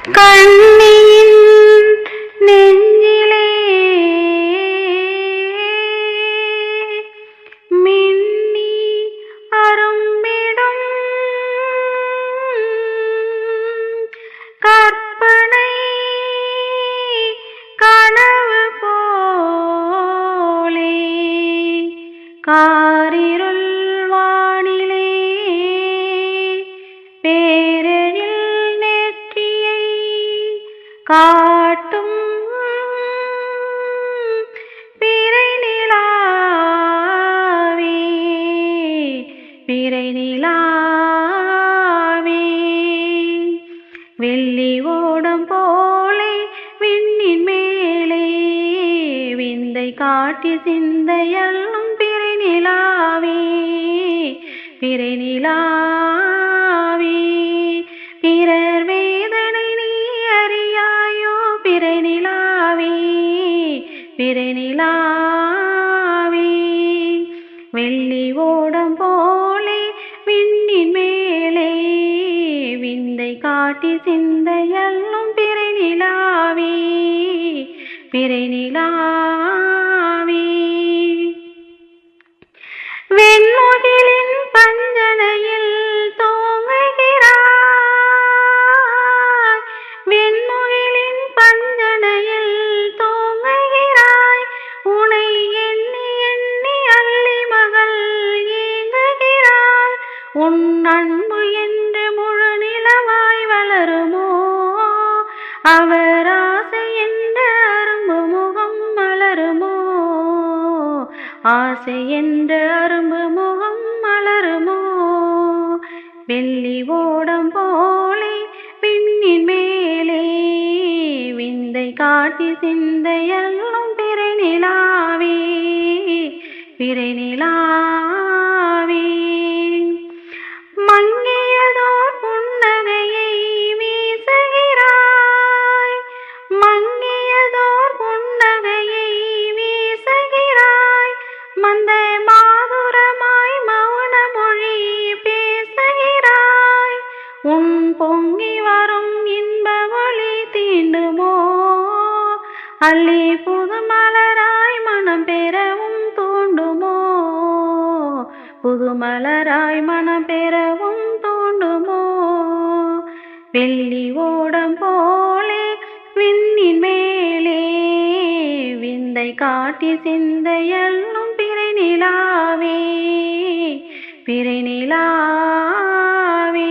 கண்ணியின் நெஞ்சிலே மின்னி அரும்பிடும் கற்பனை கனவு போலே காரிருள் வானிலே பேரெழில் நெற்றியை காட்டும் பிறை நிலாவே பிறை நிலாவே வெள்ளி ஓடம் போலே விண்ணின் மேலே விந்தை காட்டி சிந்தையல்லும் பிறை நிலாவே பிறை நிலாவே பிறர் வேதனை நீ அறியாயோ பிறை நிலாவே பிறை நிலாவே வெள்ளி ஓடம் போலே விண்ணின் மேலே விந்தை காட்டி சிந்தையல்லும் பிறை நிலாவே பிறை நிலாவே வெண்முகிலின் பஞ்சனையில் தூங்குகிறாய் வெண்முகிலின் பஞ்சனையில் தூங்குகிறாய் உனை எண்ணி எண்ணி அள்ளி மகள் ஏங்குகிறாள் உன் அன்பு என்று முழு நிலவாய் வளருமோ அவர் ஆசை என்ற அரும்பு முகம் மலருமோ ஆசை என்ற அரும்பு முகம் மலருமோ வெள்ளி ஓடம் போலே விண்ணின் மேலே விந்தை காட்டி சிந்தையல்லும் பிறை நிலாவே பிறை நிலாவே மங்கியதோர் புன்னகையை வீசுகிறாய் மங்கியதோர் புன்னகையை வீசுகிறாய் மந்த மாதுரமாய் மௌன மொழி பேசுகிறாய் உன் பொங்கி வரும் இன்ப ஒளி தீண்டுமோ அள்ளி புது மலராய் மனம் பெறவும் தூண்டுமோ புது மலராய் மனம் பெறவும் தூண்டுமோ வெள்ளி ஓடம் போலே விண்ணின் மேலே விந்தை காட்டி சிந்தையல்லும் பிறை நிலாவே பிறை நிலாவே